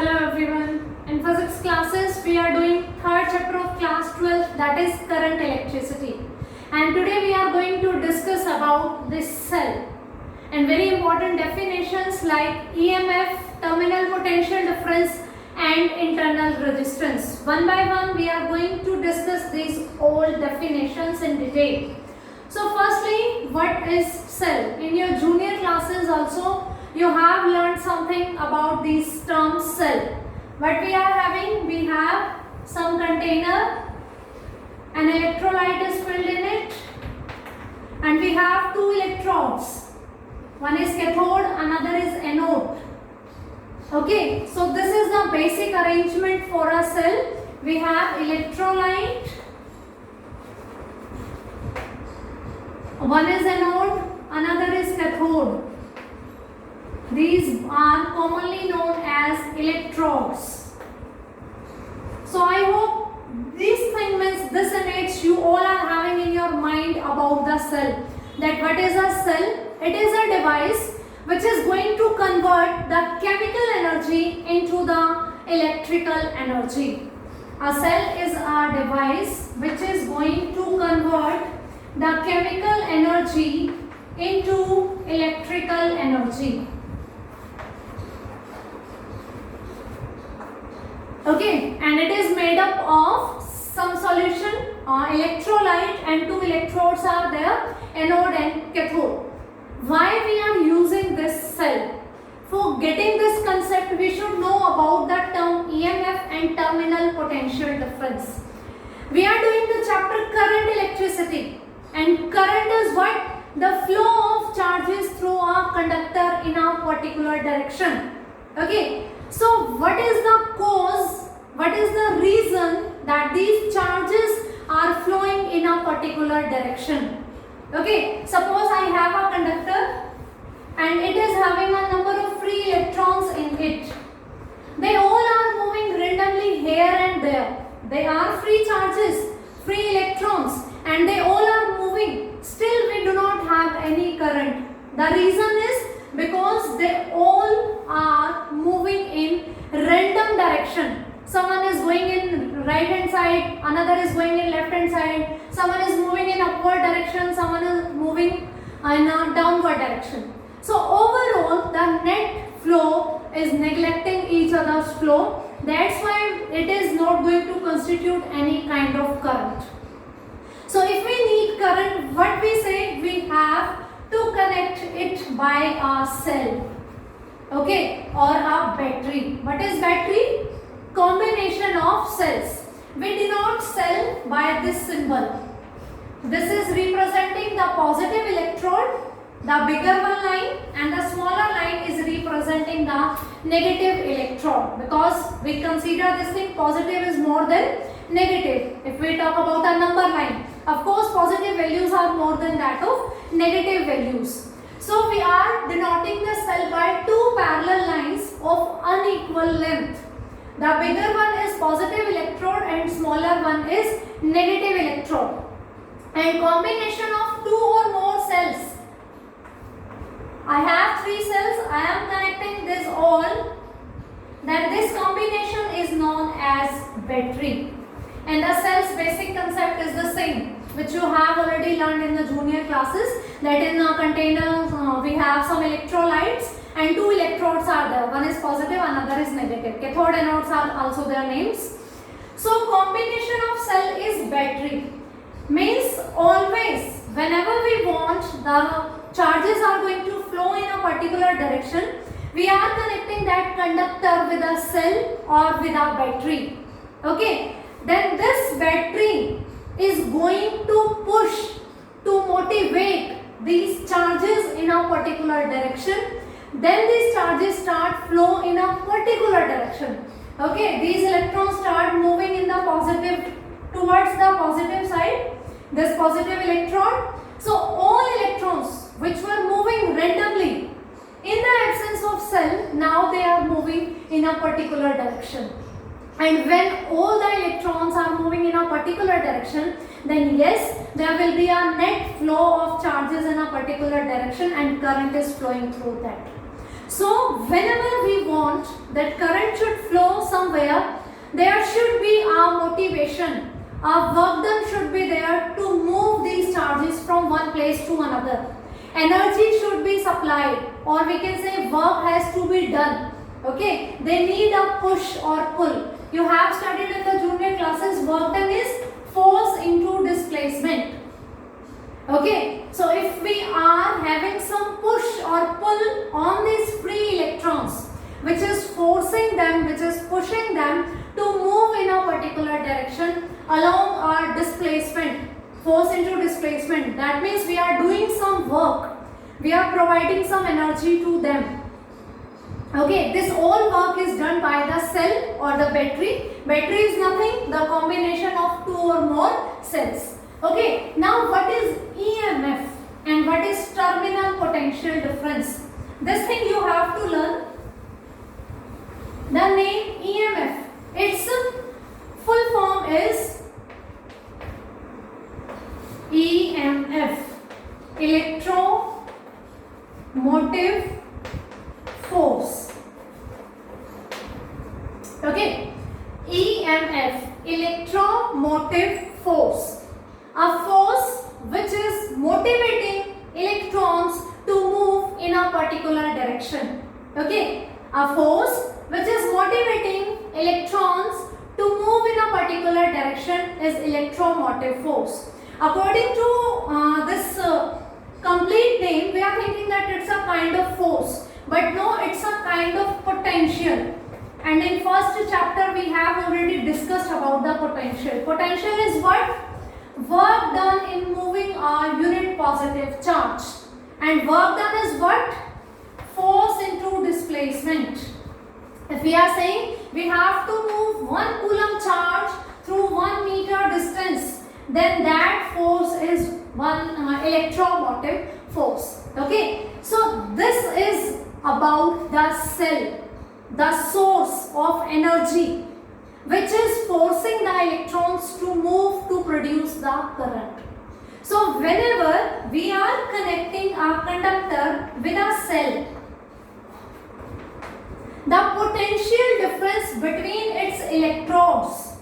Hello everyone. In physics classes we are doing third chapter of class 12, that is current electricity. And today we are going to discuss about this cell and very important definitions like EMF, terminal potential difference and internal resistance. One by one we are going to discuss these all definitions in detail. So firstly, what is cell? In your junior classes also you have learned something about these terms cell. What we are having? We have some container, an electrolyte is filled in it, and we have two electrodes. One is cathode, another is anode. Okay, so this is the basic arrangement for a cell. We have electrolyte, one is anode, another is cathode. These are commonly known as electrodes. So I hope this thing means this image you all are having in your mind about the cell. That what is a cell? It is a device which is going to convert the chemical energy into the electrical energy. A cell is a device which is going to convert the chemical energy into electrical energy. Okay, and it is made up of some solution, electrolyte, and two electrodes are there, anode and cathode. Why we are using this cell? For getting this concept, we should know about the term EMF and terminal potential difference. We are doing the chapter current electricity, and current is what? The flow of charges through a conductor in a particular direction. Okay. So what is the cause, what is the reason that these charges are flowing in a particular direction? Okay, suppose I have a conductor and it is having a number of free electrons in it. They all are moving randomly here and there. They are free charges, free electrons, and they all are moving. Still we do not have any current. The reason is because they all are moving in random direction. Someone is going in right hand side, another is going in left hand side, someone is moving in upward direction, someone is moving in a downward direction. So overall the net flow is neglecting each other's flow. That's why it is not going to constitute any kind of current. So if we need current, what we say? We have to connect it by a cell, okay, or a battery. What is battery? Combination of cells. We denote cell by this symbol. This is representing the positive electrode, the bigger one line, and the smaller line is representing the negative electrode, because we consider this thing positive is more than negative. If we talk about a number line, of course positive values are more than that of negative values. So we are denoting the cell by two parallel lines of unequal length. The bigger one is positive electrode and smaller one is negative electrode. And combination of two or more cells. I have three cells, I am connecting this all. Then this combination is known as battery. And the cell's basic concept is the same, which you have already learned in the junior classes, that in a container we have some electrolytes and two electrodes are there. One is positive, another is negative. Cathode anodes are also their names. So combination of cell is battery. Means always whenever we want the charges are going to flow in a particular direction, we are connecting that conductor with a cell or with a battery. Okay. Then this battery is going to push, to motivate these charges in a particular direction. Then these charges start flow in a particular direction. Okay, these electrons start moving in the positive, towards the positive side, this positive electron. So all electrons which were moving randomly in the absence of cell, now they are moving in a particular direction. And when all the electrons are moving in a particular direction, then yes, there will be a net flow of charges in a particular direction and current is flowing through that. So whenever we want that current should flow somewhere, there should be our motivation. Our work done should be there to move these charges from one place to another. Energy should be supplied, or we can say work has to be done. Okay, they need a push or pull. You have studied in the junior classes, work done is force into displacement. Okay, so if we are having some push or pull on these free electrons, which is forcing them, which is pushing them to move in a particular direction along our displacement, force into displacement, that means we are doing some work, we are providing some energy to them. Okay, this all work is done by the cell or the battery. Battery is nothing, the combination of two or more cells. Okay, now what is EMF and what is terminal potential difference? This thing you have to learn. The name EMF, its full form is EMF, electromotive force. Okay, EMF, electromotive force. A force which is motivating electrons to move in a particular direction. Okay, a force which is motivating electrons to move in a particular direction is electromotive force. According to this complete name, we are thinking that it's a kind of force, but no, it's a kind of potential. And in first chapter we have already discussed about the potential. Potential is what? Work done in moving a unit positive charge. And work done is what? Force into displacement. If we are saying we have to move 1 coulomb charge through 1 meter distance, then that force is one electromotive force. Okay, so this is about the cell, the source of energy which is forcing the electrons to move to produce the current. So whenever we are connecting a conductor with a cell, the potential difference between its electrodes,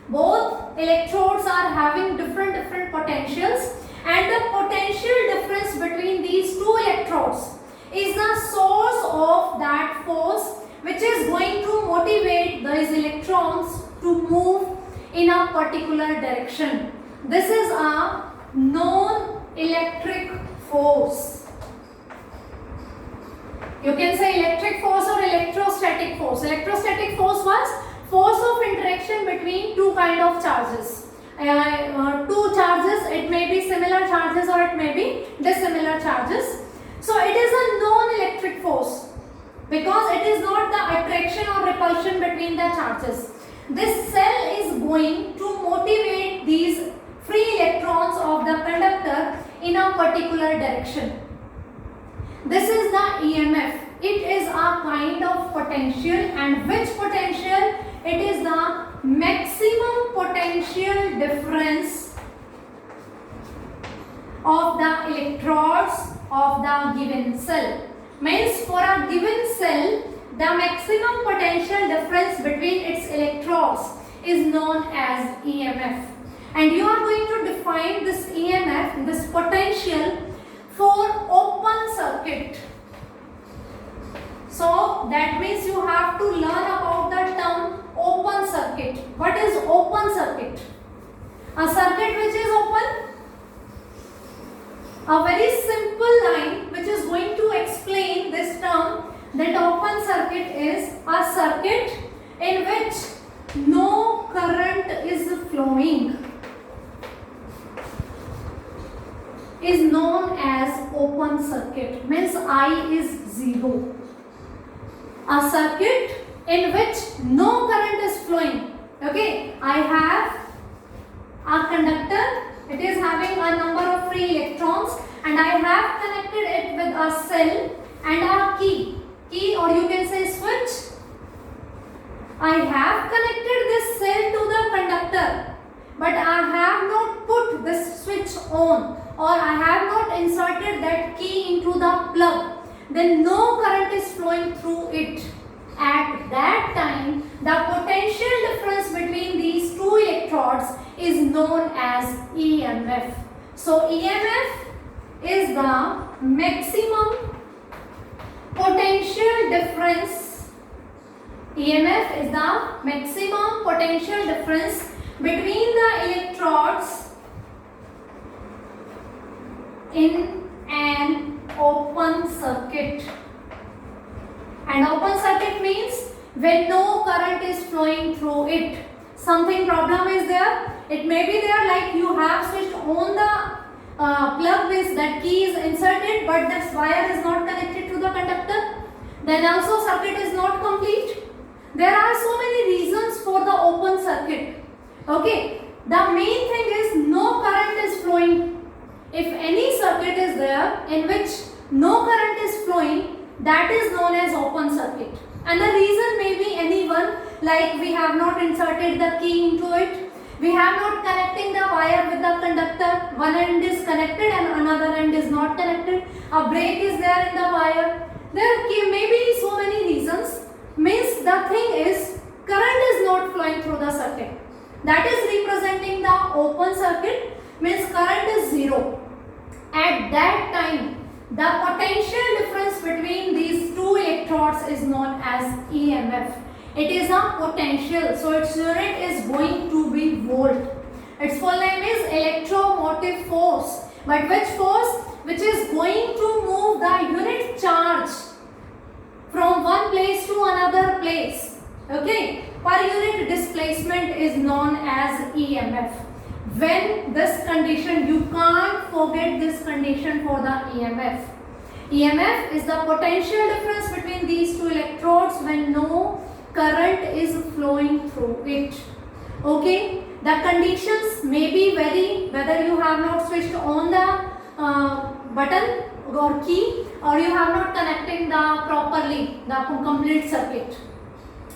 both electrodes are having different potentials, and the potential difference between these two electrodes is the source of that force which is going to motivate these electrons to move in a particular direction. This is a non-electric force. You can say electric force or electrostatic force. Electrostatic force was force of interaction between two kind of charges. Two charges, it may be similar charges or it may be dissimilar charges. So it is a non-electric force because it is not the attraction or repulsion between the charges. This cell is going to motivate these free electrons of the conductor in a particular direction. This is the EMF. It is a kind of potential, and which potential? It is the maximum potential difference of the electrodes of the given cell. Means for a given cell, the maximum potential difference between its electrodes is known as EMF. And you are going to define this EMF, this potential, for open circuit. So that means you have to learn about the term open circuit. What is open circuit? A circuit which is open? A very simple line which is going to explain this term, that open circuit is a circuit in which no current is flowing, is known as open circuit. Means I is 0. A circuit in which no current is flowing. Okay, I have a conductor. It is having a number of free electrons, and I have connected it with a cell and a key or you can say switch. I have connected this cell to the conductor, but I have not put this switch on, or I have not inserted that key into the plug. then no current is flowing through it. At that time, the potential difference between these two electrodes is known as EMF. So EMF is the maximum potential difference. EMF is the maximum potential difference between the electrodes in an open circuit. And open circuit means when no current is flowing through it. Something problem is there. It may be there like you have switched on the plug with that key is inserted, but this wire is not connected to the conductor. Then also circuit is not complete. There are so many reasons for the open circuit. Okay. The main thing is no current is flowing. If any circuit is there in which no current is flowing, that is known as open circuit. And the reason may be any one, like we have not inserted the key into it, we have not connecting the wire with the conductor, one end is connected and another end is not connected, a break is there in the wire. There may be so many reasons. Means the thing is current is not flowing through the circuit. That is representing the open circuit, means current is zero. At that time, the potential difference between these two electrodes is known as EMF. It is a potential, so its unit is going to be volt. Its full name is electromotive force. But which force? Which is going to move the unit charge from one place to another place. Okay, per unit displacement is known as EMF. When this condition, you can't forget this condition for the EMF. EMF is the potential difference between these two electrodes when no current is flowing through it. Okay, the conditions may be vary whether you have not switched on the button or key, or you have not connecting the properly the complete circuit.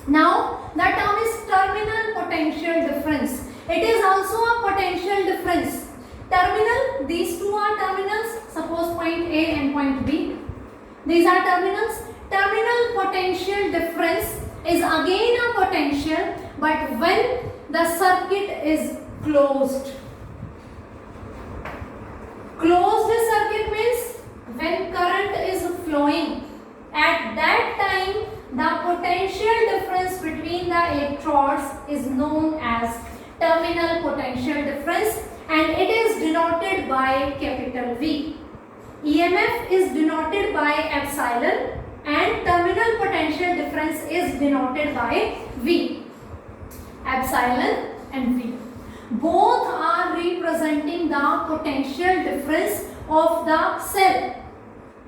Now the term is terminal potential difference. It is also a potential difference. Terminal, these two are terminals, suppose point A and point B. These are terminals. Terminal potential difference is again a potential, but when the circuit is closed. Closed circuit means when current is flowing. At that time, the potential difference between the electrodes is known as terminal potential difference, and it is denoted by capital V. EMF is denoted by epsilon and terminal potential difference is denoted by V. Epsilon and V. Both are representing the potential difference of the cell.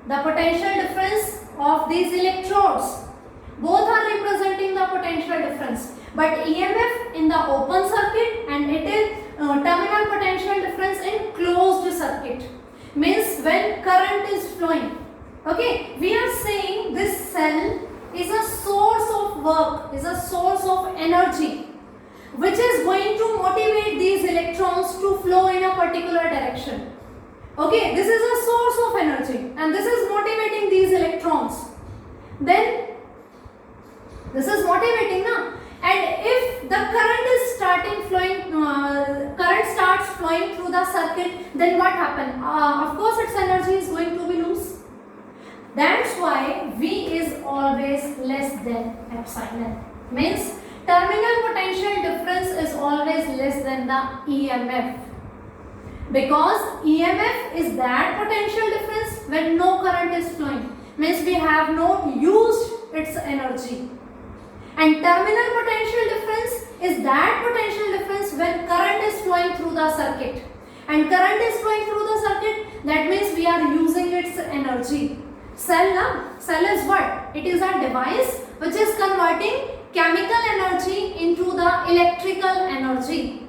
The potential difference of these electrodes. Both are representing the potential difference. But EMF in the open circuit and it is terminal potential difference in closed circuit. Means when current is flowing. Okay, we are saying this cell is a source of work, is a source of energy, which is going to motivate these electrons to flow in a particular direction. Okay, this is a source of energy and this is motivating these electrons. Then this is motivating now. And if the current is starting flowing, current starts flowing through the circuit, then what happens? Of course, its energy is going to be loose. That's why V is always less than epsilon. Means terminal potential difference is always less than the EMF. Because EMF is that potential difference when no current is flowing. Means we have not used its energy. And terminal potential difference is that potential difference when current is flowing through the circuit. And current is flowing through the circuit, that means we are using its energy. Cell is what? It is a device which is converting chemical energy into the electrical energy.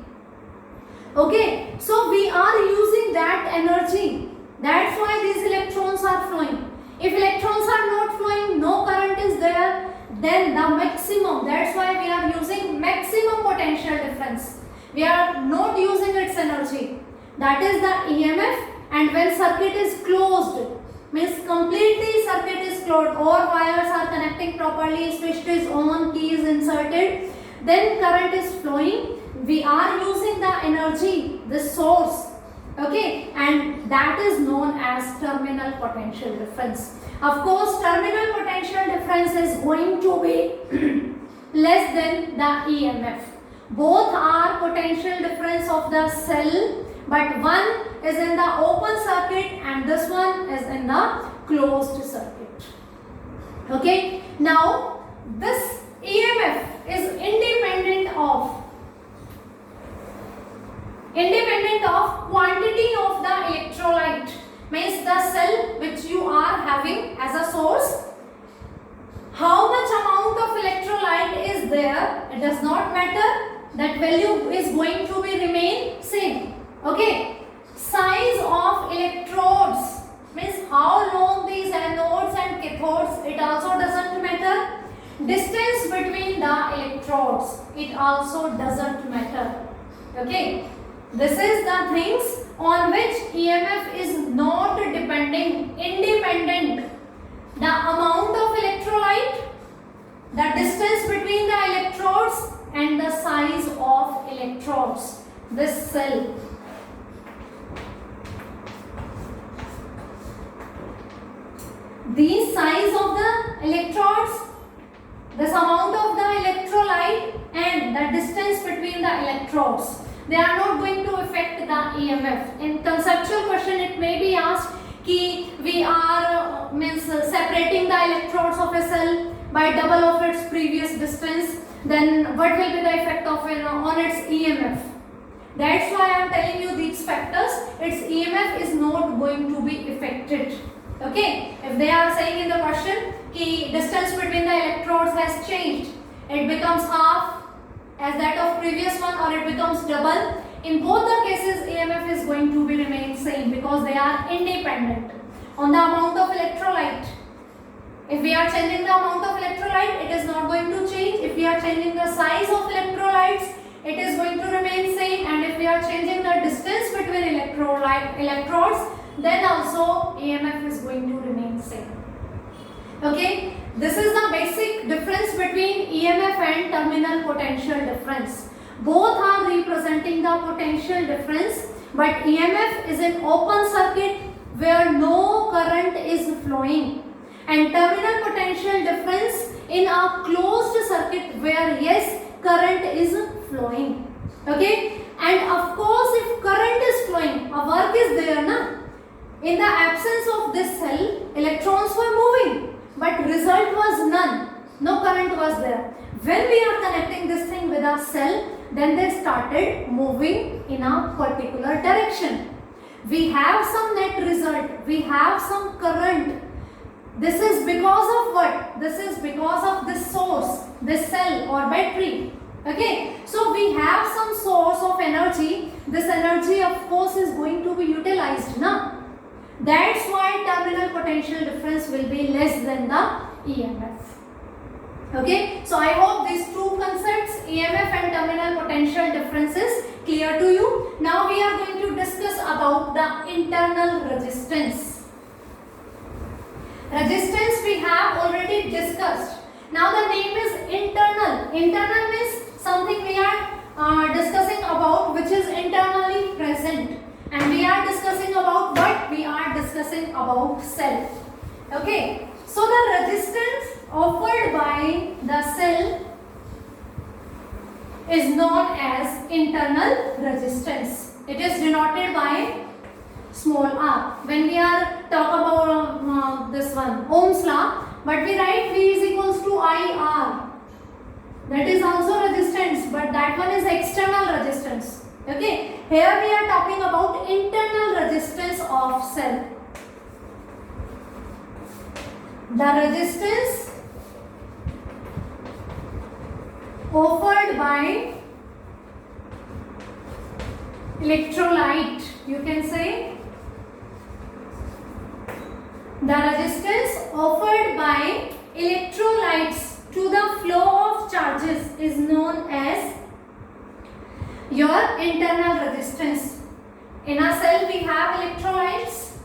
Okay, so we are using that energy. That's why these electrons are flowing. If electrons are not flowing, no current is there, then the maximum, that's why we are using maximum potential difference. We are not using its energy. That is the EMF, and when circuit is closed, means completely circuit is closed, all wires are connecting properly, switch is on, key is inserted, then current is flowing. We are using the energy, the source, okay, and that is known as terminal potential difference. Of course, terminal potential difference is going to be less than the EMF. Both are potential difference of the cell, but one is in the open circuit and this one is in the closed circuit. Okay, now this EMF is independent of quantity of the electrolyte, means the cell which you are having as a source, how much amount of electrolyte is there, it does not matter, that value is going to be remain same. Okay, size of electrodes, means how long these anodes and cathodes, it also doesn't matter. Distance between the electrodes, it also doesn't matter. Okay, this is the things on which EMF is not depending, independent. The amount of electrolyte, the distance between the electrodes and the size of electrodes. This cell. The size of the electrodes, this amount of the electrolyte and the distance between the electrodes, they are not going to affect the EMF. In conceptual question it may be asked ki we are separating the electrodes of a cell by double of its previous distance, then what will be the effect of it on its EMF? That's why I am telling you these factors. Its EMF is not going to be affected. Okay, if they are saying in the question ki distance between the electrodes has changed, it becomes half as that of previous one or it becomes double, in both the cases EMF is going to be remain same because they are independent on the amount of electrolyte. If we are changing the amount of electrolyte, it is not going to change. If we are changing the size of electrolytes, it is going to remain same, and if we are changing the distance between electrodes, then also EMF is going to remain same. Okay, this is the basic difference between EMF and terminal potential difference. Both are representing the potential difference, but EMF is an open circuit where no current is flowing, and terminal potential difference in a closed circuit where yes, current is flowing. Okay, and of course if current is flowing, a work is there na. In the absence of this cell, electrons were moving, but result was none. No current was there. When we are connecting this thing with a cell, then they started moving in a particular direction. We have some net result. We have some current. This is because of what? This is because of this source, this cell or battery. Okay, so we have some source of energy. This energy of course is going to be utilized now. That's why terminal potential difference will be less than the EMF. Okay, so I hope these two concepts, EMF and terminal potential differences, clear to you. Now we are going to discuss about the internal resistance. Resistance we have already discussed. Now the name is internal. Internal means something we are discussing about which is internally present. And we are discussing about what? We are discussing about cell. Okay. So the resistance offered by the cell is known as internal resistance. It is denoted by small r. When we are talk about this one, Ohm's law, but we write V is equals to IR. That is also resistance, but that one is external resistance. Okay, here we are talking about internal resistance of cell. The resistance offered by electrolyte, you can say. The resistance offered by electrolytes to the flow of charges is known as your internal resistance. In a cell we have electrolytes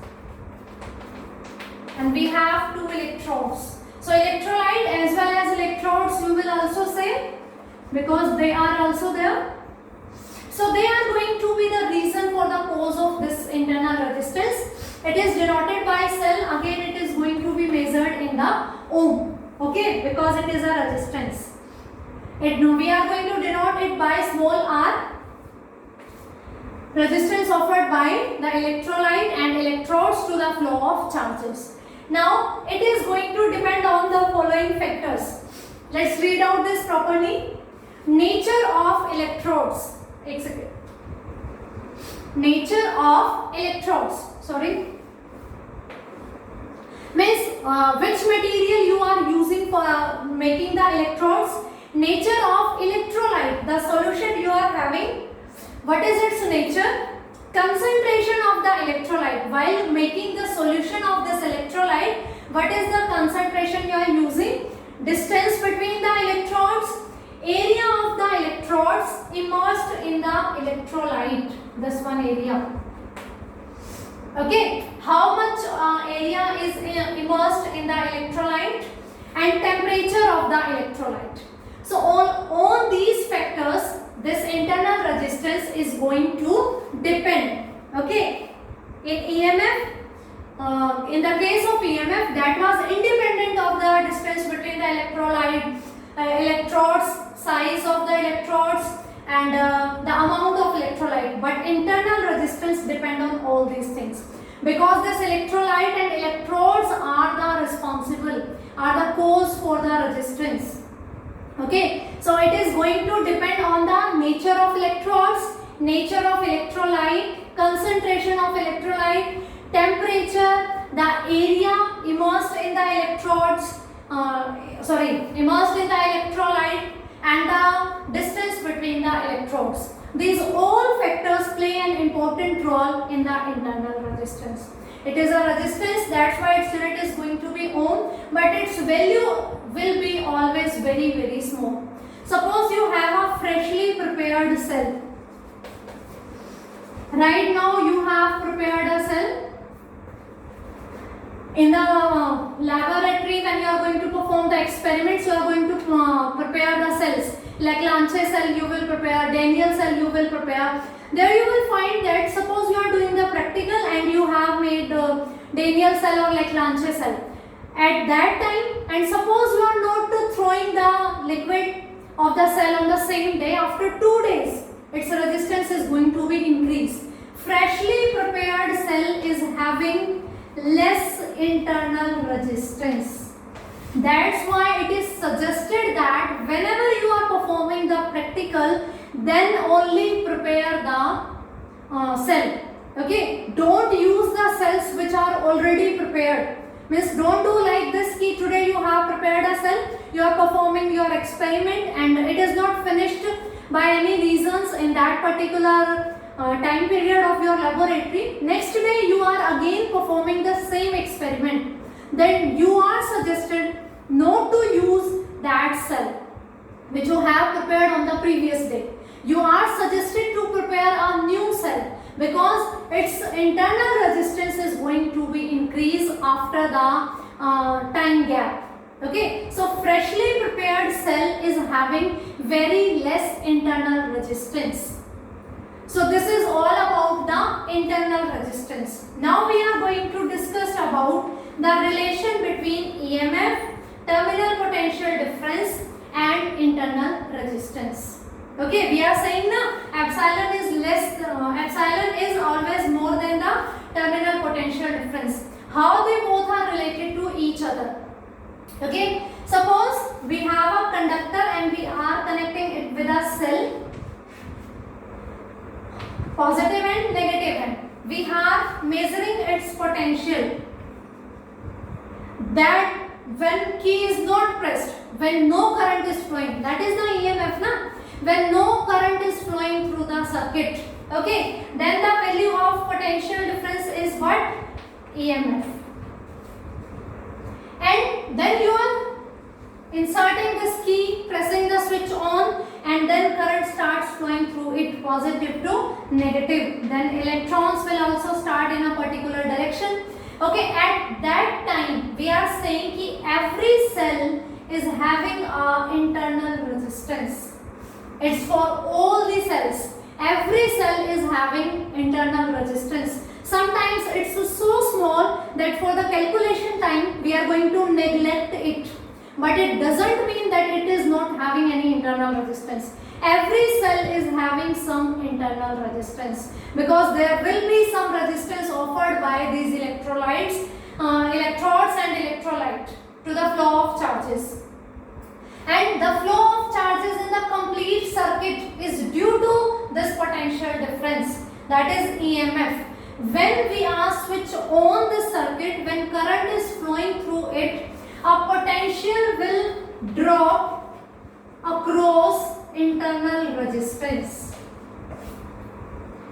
and we have 2 electrodes. So electrolyte as well as electrodes you will also say, because they are also there. So they are going to be the reason for the cause of this internal resistance. It is denoted by cell. Again it is going to be measured in the ohm. Okay, because it is a resistance. We are going to denote it by small r. Resistance offered by the electrolyte and electrodes to the flow of charges. Now it is going to depend on the following factors. Let's read out this properly. Nature of electrodes. Nature of electrodes. Sorry. Means which material you are using for making the electrodes. Nature of electrolyte, the solution you are having. What is its nature? Concentration of the electrolyte. While making the solution of this electrolyte, what is the concentration you are using? Distance between the electrodes, area of the electrodes immersed in the electrolyte. This one area. Okay, how much area is immersed in the electrolyte, and temperature of the electrolyte. So on these factors, this internal resistance is going to depend. Okay, in EMF, in the case of EMF, that was independent of the distance between the electrolyte, electrodes, size of the electrodes, and the amount of electrolyte. But internal resistance depend on all these things, because this electrolyte and electrodes are the responsible, are the cause for the resistance. Okay, so it is going to depend on the nature of electrodes, nature of electrolyte, concentration of electrolyte, temperature, the area immersed in the electrodes, immersed in the electrolyte, and the distance between the electrodes. These all factors play an important role in the internal resistance. It is a resistance, that's why its unit is going to be ohm, but its value will be always very, very small. Suppose you have a freshly prepared cell. Right now you have prepared a cell. In the laboratory, when you are going to perform the experiments, you are going to prepare the cells. Leclanche cell you will prepare, Daniell cell you will prepare. There you will find that suppose you are doing the practical and you have made Daniell cell or Leclanche cell. At that time, and suppose you are not throwing the liquid of the cell on the same day, after 2 days, its resistance is going to be increased. Freshly prepared cell is having less internal resistance. That's why it is suggested that whenever you are performing the practical, then only prepare the cell. Okay, don't use the cells which are already prepared. Means don't do like this ki today you have prepared a cell, you are performing your experiment and it is not finished by any reasons in that particular time period of your laboratory. Next day you are again performing the same experiment. Then you are suggested not to use that cell which you have prepared on the previous day. You are suggested to prepare a new cell, because its internal resistance is going to be increased after the time gap. Okay, so freshly prepared cell is having very less internal resistance. So this is all about the internal resistance. Now we are going to discuss about the relation between EMF, terminal potential difference, and internal resistance. Okay, we are saying now epsilon is always more than the terminal potential difference. How they both are related to each other. Okay, suppose we have a conductor and we are connecting it with a cell, positive and negative end. We are measuring its potential. That when key is not pressed, when no current is flowing, that is the EMF na? When no current is flowing through the circuit, okay, then the value of potential difference is what? EMF. And then you are inserting this key, pressing the switch on, and then current starts flowing through it, positive to negative. Then electrons will also start in a particular direction. Okay, at that time we are saying कि every cell is having a internal resistance. It's for all the cells. Every cell is having internal resistance. Sometimes it's so small that for the calculation time we are going to neglect it. But it doesn't mean that it is not having any internal resistance. Every cell is having some internal resistance because there will be some resistance offered by these electrolytes, electrodes and electrolyte to the flow of charges. And the flow of charges in the complete circuit is due to this potential difference, that is EMF. When we are switch on the circuit, when current is flowing through it, a potential will drop across internal resistance.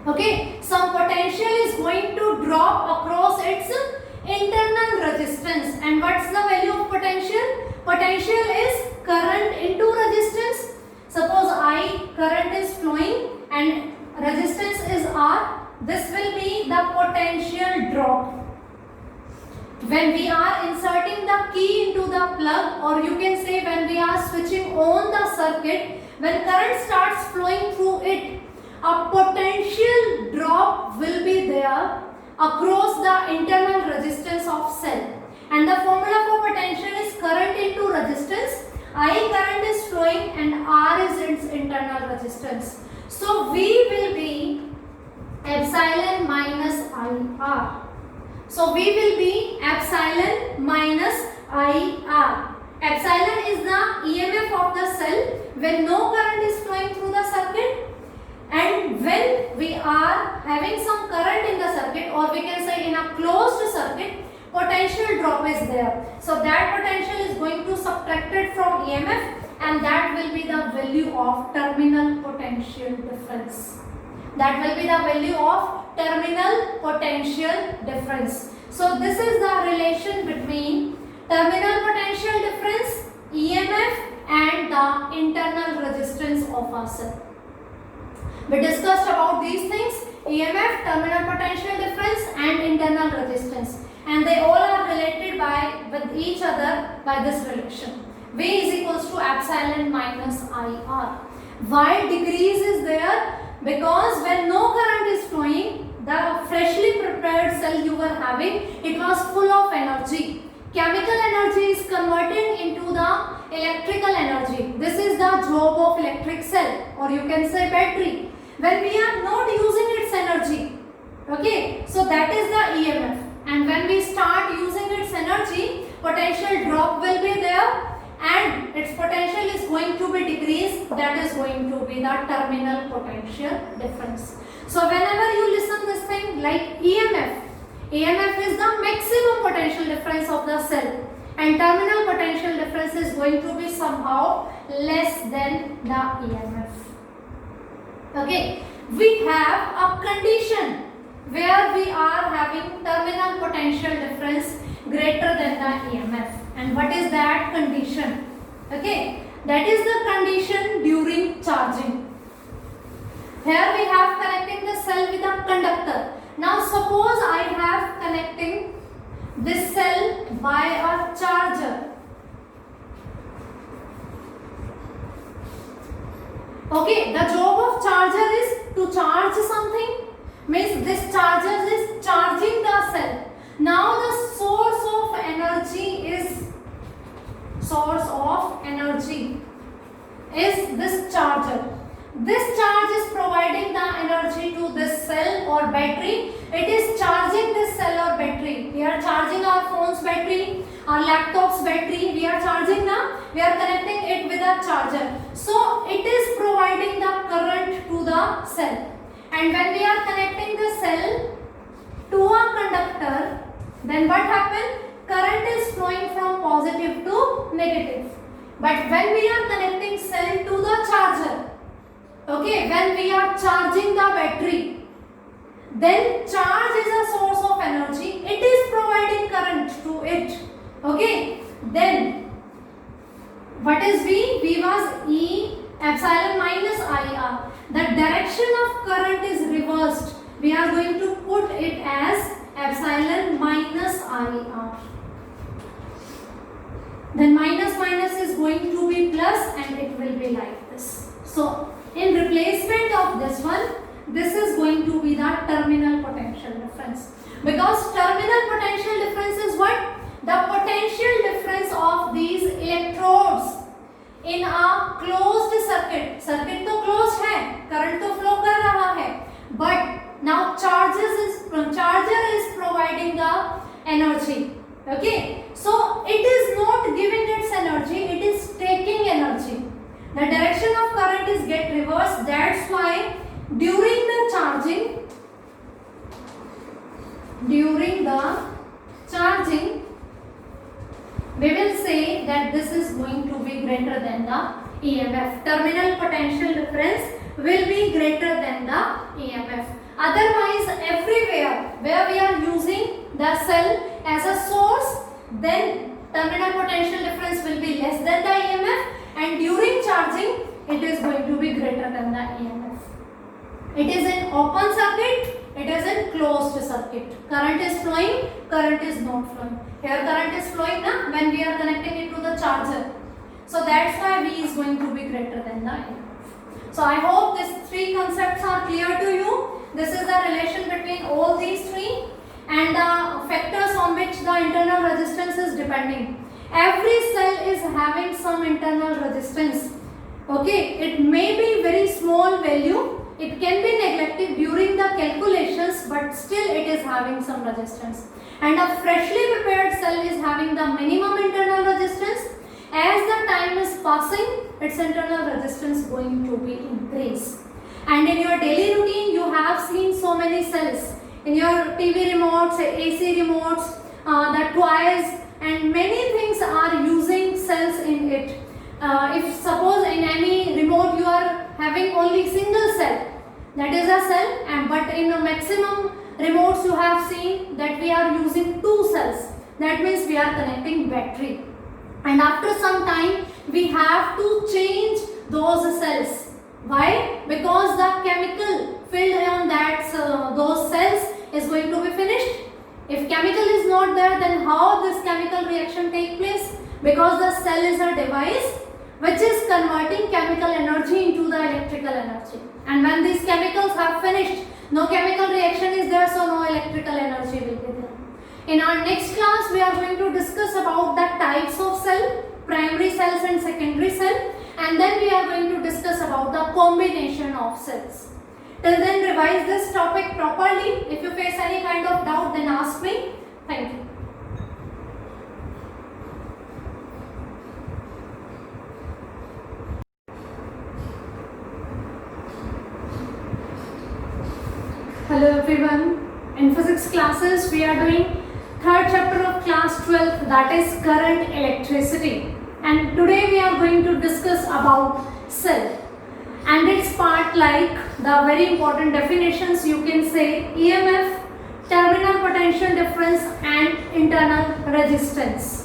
Okay, some potential is going to drop across its internal resistance. And what's the value of potential? Potential is current into resistance. Suppose I current is flowing and resistance is R. This will be the potential drop. When we are inserting the key into the plug, or you can say when we are switching on the circuit, when current starts flowing through it, a potential drop will be there across the internal resistance of cell. And the formula for potential is current into resistance. I current is flowing and R is its internal resistance. So V will be epsilon minus IR. So V will be epsilon minus IR. Epsilon is the EMF of the cell when no current is flowing through the circuit, and when we are having some current in the circuit, or we can say in a closed circuit, potential drop is there. So that potential is going to subtracted from EMF, and that will be the value of terminal potential difference. That will be the value of terminal potential difference. So this is the relation between terminal potential difference, EMF, and the internal resistance of a cell. We discussed about these things: EMF, terminal potential difference, and internal resistance, and they all are related with each other by this relation. V is equals to epsilon minus IR. Why decrease is there? Because when no current is flowing, the freshly prepared cell you were having, it was full of energy. Chemical energy is converted into the electrical energy. This is the job of electric cell, or you can say battery. When we are not using its energy, okay, so that is the EMF. And when we start using its energy, potential drop will be there, and its potential is going to be decreased. That is going to be the terminal potential difference. So whenever you listen this thing like EMF, EMF is the maximum potential difference of the cell, and terminal potential difference is going to be somehow less than the EMF. Okay, we have a condition where we are having terminal potential difference greater than the EMF. And what is that condition? Okay, that is the condition during charging. Here we have connecting the cell with a conductor. Now suppose I have connecting this cell by a charger. Okay, the job of charger is to charge something. Means this charger is charging the cell. Now the source of energy is this charger. This charge is providing the energy to this cell or battery. It is charging this cell or battery. We are charging our phone's battery, our laptop's battery. We are charging we are connecting it with a charger. So it is providing the current to the cell. And when we are connecting the cell to a conductor, then what happens? Current is flowing from positive to negative. But when we are connecting cell to the charger, okay, when we are charging the battery, then charge is a source of energy. It is providing current to it. Okay, then what is V? V was E epsilon minus IR. The direction of current is reversed. We are going to put it as epsilon minus RER. Then minus minus is going to be plus and it will be like this. So in replacement of this one, this is going to be the terminal potential difference. Because terminal potential difference is what? The potential difference of these electrodes in a closed circuit. Circuit तो closed है, current तो flow कर रहा है, but now charger is providing the energy. Okay, so it is not giving its energy, it is taking energy. The direction of current is get reversed. That's why during the charging, we will say that this is going to be greater than the EMF. Terminal potential difference will be greater than the EMF. Otherwise, everywhere where we are using the cell as a source, then terminal potential difference will be less than the EMF, and during charging it is going to be greater than the EMF. It is an open circuit, it is a closed circuit. Current is flowing, current is not flowing. Here current is flowing na, when we are connecting it to the charger. So that's why V is going to be greater than the EMF. So I hope these three concepts are clear to you. This is the relation between all these three and the factors on which the internal resistance is depending. Every cell is having some internal resistance. Okay, it may be very small value, it can be neglected during the calculations, but still it is having some resistance. And a freshly prepared cell is having the minimum internal resistance. As the time is passing, its internal resistance going to be increased. And in your daily routine, you have seen so many cells. In your TV remotes, AC remotes, the toys, and many things are using cells in it. If suppose in any remote you are having only single cell, that is a cell, and but in a maximum remotes you have seen that we are using two cells. That means we are connecting battery. And after some time, we have to change those cells. Why? Because the chemical filled on that those cells is going to be finished. If chemical is not there, then how this chemical reaction take place? Because the cell is a device which is converting chemical energy into the electrical energy. And when these chemicals have finished, no chemical reaction is there, so no electrical energy will be there. In our next class, we are going to discuss about the types of cell, primary cells and secondary cell, and then we are going to discuss about the combination of cells. Till then, revise this topic properly. If you face any kind of doubt, then ask me. Thank you. Hello everyone. In physics classes, we are doing third chapter of class 12, that is current electricity. And today we are going to discuss about cell. And its part like the very important definitions, you can say EMF, terminal potential difference and internal resistance.